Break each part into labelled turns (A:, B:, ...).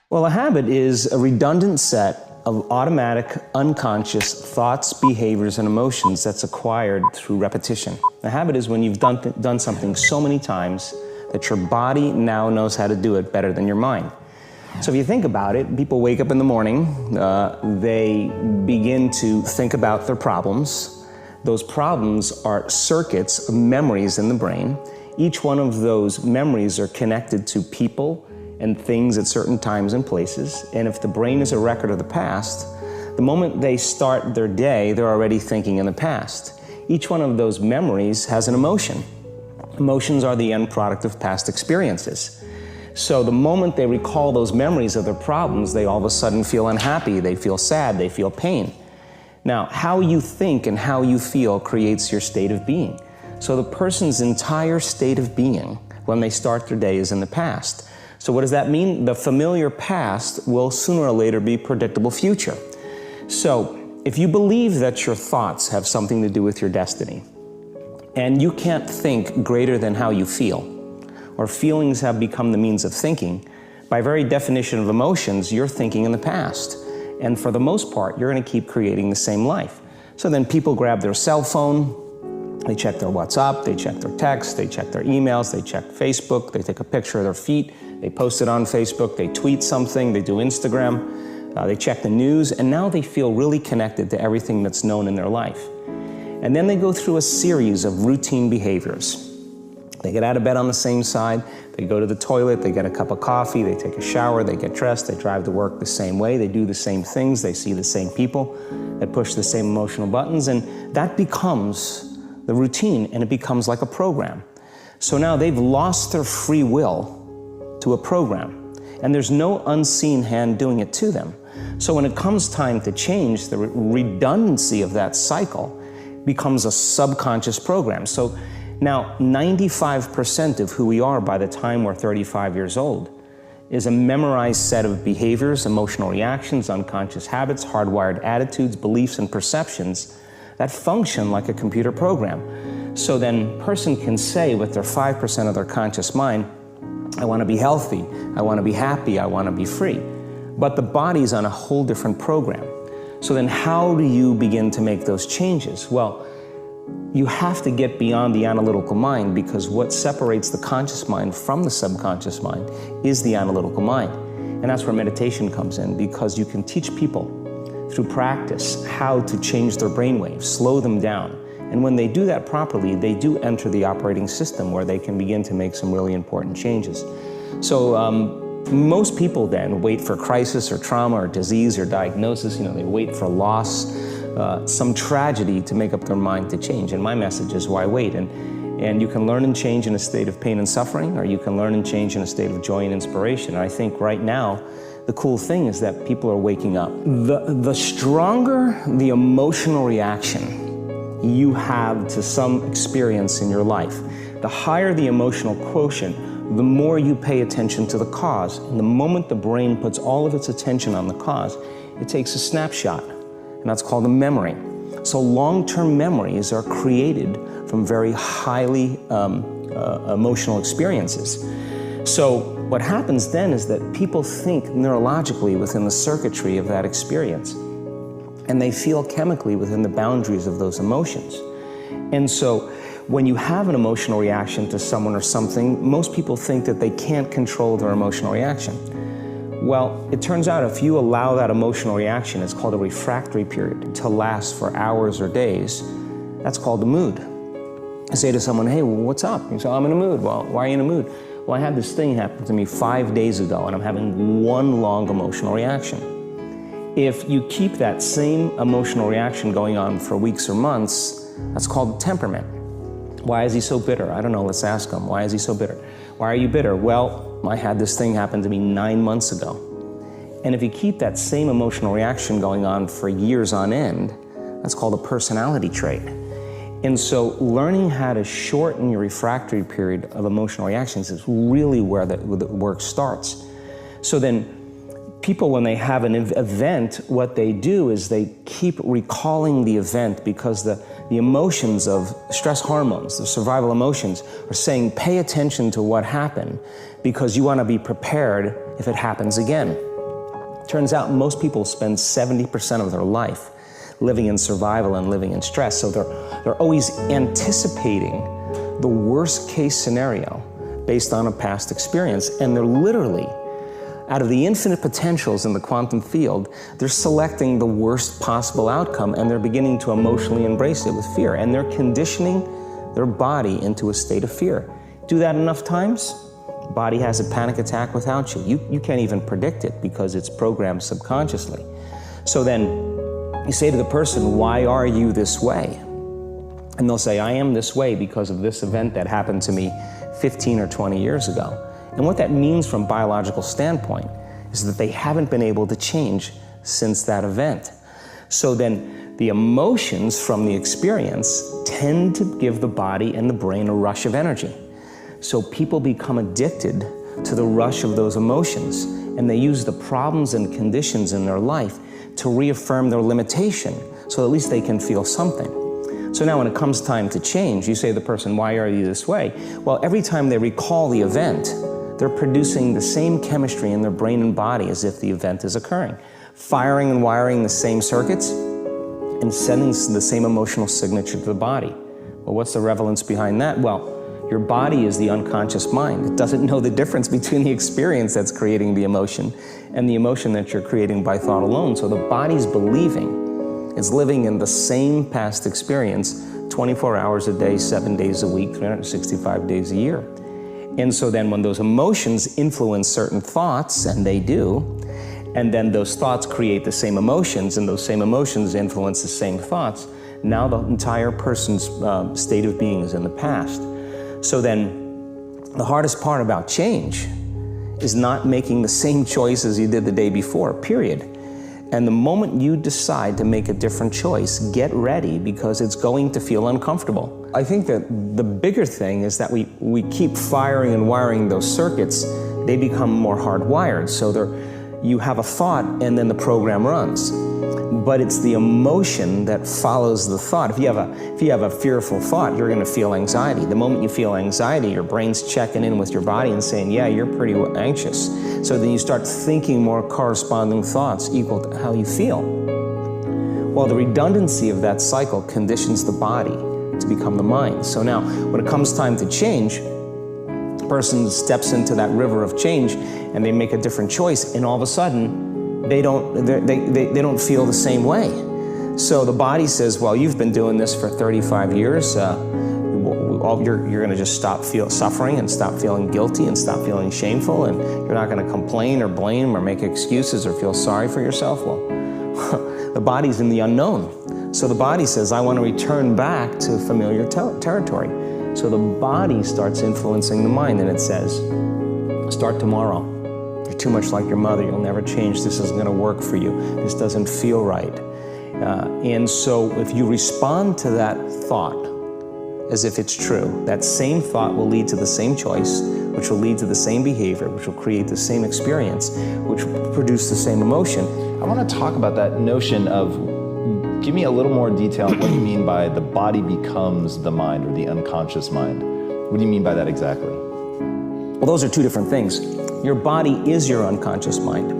A: Well, a habit is a redundant set of automatic, unconscious thoughts, behaviors, and emotions that's acquired through repetition. A habit is when you've done something so many times that your body now knows how to do it better than your mind. So if you think about it, people wake up in the morning, they begin to think about their problems. Those problems are circuits of memories in the brain. Each one of those memories are connected to people and things at certain times and places. And if the brain is a record of the past, the moment they start their day, they're already thinking in the past. Each one of those memories has an emotion. Emotions are the end product of past experiences. So the moment they recall those memories of their problems, they all of a sudden feel unhappy, they feel sad, they feel pain. Now, how you think and how you feel creates your state of being. So the person's entire state of being when they start their day is in the past. So what does that mean? The familiar past will sooner or later be predictable future. So if you believe that your thoughts have something to do with your destiny, and you can't think greater than how you feel, or feelings have become the means of thinking, by very definition of emotions, you're thinking in the past. And for the most part, you're going to keep creating the same life. So then people grab their cell phone, they check their WhatsApp, they check their text, they check their emails, they check Facebook, they take a picture of their feet, they post it on Facebook, they tweet something, they do Instagram, they check the news, and now they feel really connected to everything that's known in their life. And then they go through a series of routine behaviors. They get out of bed on the same side, they go to the toilet, they get a cup of coffee, they take a shower, they get dressed, they drive to work the same way, they do the same things, they see the same people, they push the same emotional buttons, and that becomes the routine, and it becomes like a program. So now they've lost their free will to a program, and there's no unseen hand doing it to them. So when it comes time to change, the redundancy of that cycle becomes a subconscious program. So now 95% of who we are by the time we're 35 years old is a memorized set of behaviors, emotional reactions, unconscious habits, hardwired attitudes, beliefs, and perceptions that function like a computer program. So then a person can say with their 5% of their conscious mind, I want to be healthy, I want to be happy, I want to be free. But the body's on a whole different program. So then how do you begin to make those changes? Well, you have to get beyond the analytical mind, because what separates the conscious mind from the subconscious mind is the analytical mind. And that's where meditation comes in, because you can teach people through practice how to change their brainwaves, slow them down. And when they do that properly, they do enter the operating system where they can begin to make some really important changes. So most people then wait for crisis or trauma or disease or diagnosis. They wait for loss, some tragedy to make up their mind to change. And my message is, why wait? And you can learn and change in a state of pain and suffering, or you can learn and change in a state of joy and inspiration. And I think right now, the cool thing is that people are waking up. The stronger the emotional reaction you have to some experience in your life, the higher the emotional quotient, the more you pay attention to the cause. And the moment the brain puts all of its attention on the cause, it takes a snapshot, and that's called a memory. So long-term memories are created from very highly emotional experiences. So what happens then is that people think neurologically within the circuitry of that experience, and they feel chemically within the boundaries of those emotions. And so when you have an emotional reaction to someone or something, most people think that they can't control their emotional reaction. Well, it turns out if you allow that emotional reaction, it's called a refractory period, to last for hours or days, that's called the mood. I say to someone, hey, what's up? You say, I'm in a mood. Well, why are you in a mood? Well, I had this thing happen to me 5 days ago, and I'm having one long emotional reaction. If you keep that same emotional reaction going on for weeks or months, that's called temperament. Why is he so bitter? I don't know, let's ask him. Why is he so bitter? Why are you bitter? Well, I had this thing happen to me 9 months ago. And if you keep that same emotional reaction going on for years on end, that's called a personality trait. And so learning how to shorten your refractory period of emotional reactions is really where the work starts. So then people, when they have an event, what they do is they keep recalling the event, because the emotions of stress hormones, the survival emotions, are saying, pay attention to what happened, because you want to be prepared if it happens again. Turns out most people spend 70% of their life living in survival and living in stress. So they're always anticipating the worst case scenario based on a past experience. And they're literally, out of the infinite potentials in the quantum field, they're selecting the worst possible outcome, and they're beginning to emotionally embrace it with fear. And they're conditioning their body into a state of fear. Do that enough times, body has a panic attack without you. You can't even predict it because it's programmed subconsciously. So then you say to the person, why are you this way? And they'll say, I am this way because of this event that happened to me 15 or 20 years ago. And what that means from a biological standpoint is that they haven't been able to change since that event. So then the emotions from the experience tend to give the body and the brain a rush of energy. So people become addicted to the rush of those emotions, and they use the problems and conditions in their life to reaffirm their limitation, so at least they can feel something. So now when it comes time to change, you say to the person, why are you this way? Well, every time they recall the event, they're producing the same chemistry in their brain and body as if the event is occurring, firing and wiring the same circuits and sending the same emotional signature to the body. Well, what's the relevance behind that? Well, your body is the unconscious mind. It doesn't know the difference between the experience that's creating the emotion and the emotion that you're creating by thought alone. So the body's believing it's living in the same past experience 24 hours a day, 7 days a week, 365 days a year. And so then when those emotions influence certain thoughts, and they do, and then those thoughts create the same emotions, and those same emotions influence the same thoughts, now the entire person's state of being is in the past. So then the hardest part about change is not making the same choices you did the day before, period. And the moment you decide to make a different choice, get ready, because it's going to feel uncomfortable. I think that the bigger thing is that we keep firing and wiring those circuits. They become more hardwired. So you have a thought and then the program runs. But it's the emotion that follows the thought. If you have a fearful thought, you're going to feel anxiety. The moment you feel anxiety, your brain's checking in with your body and saying, yeah, you're pretty anxious. So then you start thinking more corresponding thoughts equal to how you feel. Well, the redundancy of that cycle conditions the body to become the mind. So now, when it comes time to change, a person steps into that river of change and they make a different choice, and all of a sudden, they don't feel the same way. So the body says, well, you've been doing this for 35 years. You're going to just stop suffering and stop feeling guilty and stop feeling shameful, and you're not going to complain or blame or make excuses or feel sorry for yourself. Well, the body's in the unknown. So the body says, I want to return back to familiar territory. So the body starts influencing the mind, and it says, start tomorrow. You're too much like your mother. You'll never change. This isn't going to work for you. This doesn't feel right. And so if you respond to that thought as if it's true, that same thought will lead to the same choice, which will lead to the same behavior, which will create the same experience, which will produce the same emotion.
B: I want to talk about that notion of, give me a little more detail on what you mean by the body becomes the mind, or the unconscious mind. What do you mean by that exactly?
A: Well, those are two different things. Your body is your unconscious mind.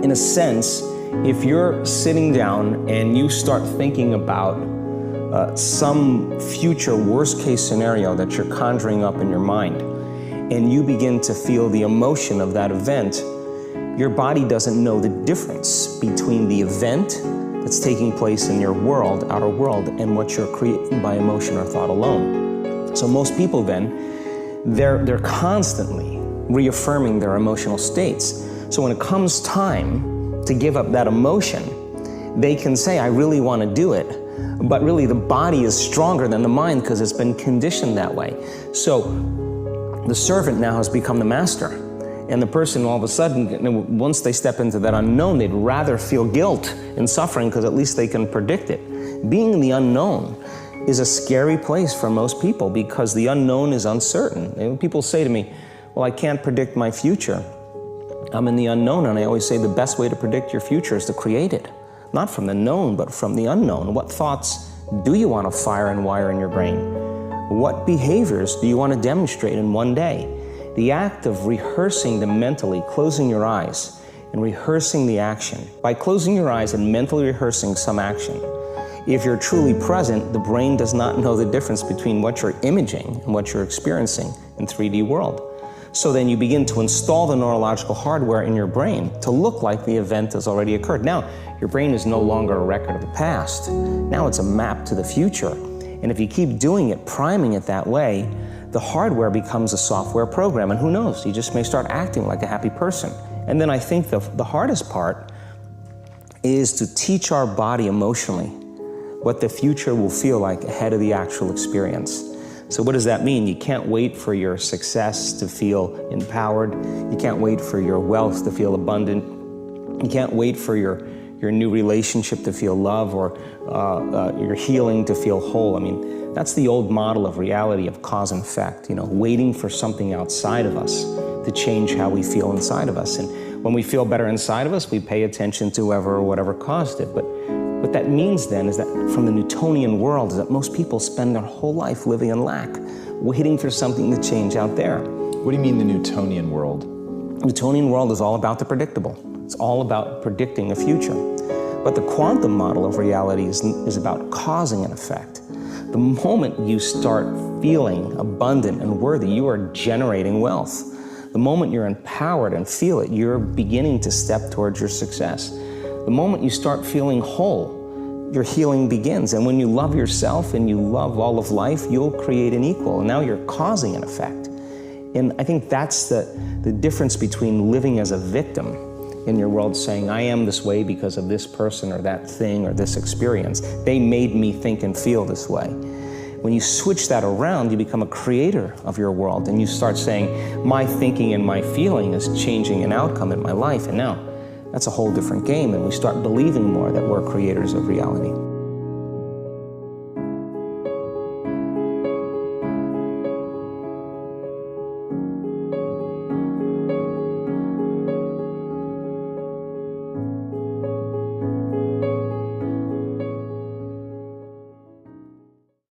A: In a sense, if you're sitting down and you start thinking about some future worst-case scenario that you're conjuring up in your mind, and you begin to feel the emotion of that event, your body doesn't know the difference between the event that's taking place in your world, outer world, and what you're creating by emotion or thought alone. So most people then, they're constantly reaffirming their emotional states. So when it comes time to give up that emotion, they can say, I really want to do it. But really the body is stronger than the mind because it's been conditioned that way. So the servant now has become the master. And the person all of a sudden, once they step into that unknown, they'd rather feel guilt and suffering because at least they can predict it. Being in the unknown is a scary place for most people because the unknown is uncertain. And people say to me, well, I can't predict my future. I'm in the unknown, and I always say the best way to predict your future is to create it. Not from the known, but from the unknown. What thoughts do you want to fire and wire in your brain? What behaviors do you want to demonstrate in one day? The act of rehearsing them mentally, closing your eyes, and rehearsing the action. By closing your eyes and mentally rehearsing some action, if you're truly present, the brain does not know the difference between what you're imaging and what you're experiencing in 3D world. So then you begin to install the neurological hardware in your brain to look like the event has already occurred. Now, your brain is no longer a record of the past. Now it's a map to the future. And if you keep doing it, priming it that way, the hardware becomes a software program. And who knows, you just may start acting like a happy person. And then I think the hardest part is to teach our body emotionally what the future will feel like ahead of the actual experience. So what does that mean? You can't wait for your success to feel empowered. You can't wait for your wealth to feel abundant. You can't wait for your new relationship to feel love, or your healing to feel whole. I mean, that's the old model of reality, of cause and effect, waiting for something outside of us to change how we feel inside of us. And when we feel better inside of us, we pay attention to whoever or whatever caused it. But what that means then is that from the Newtonian world is that most people spend their whole life living in lack, waiting for something to change out there.
B: What do you mean the Newtonian world?
A: Newtonian world is all about the predictable. It's all about predicting a future. But the quantum model of reality is about causing an effect. The moment you start feeling abundant and worthy, you are generating wealth. The moment you're empowered and feel it, you're beginning to step towards your success. The moment you start feeling whole, your healing begins. And when you love yourself and you love all of life, you'll create an equal. And now you're causing an effect. And I think that's the difference between living as a victim in your world, saying, I am this way because of this person or that thing or this experience. They made me think and feel this way. When you switch that around, you become a creator of your world, and you start saying, my thinking and my feeling is changing an outcome in my life. And now, that's a whole different game, and we start believing more that we're creators of reality.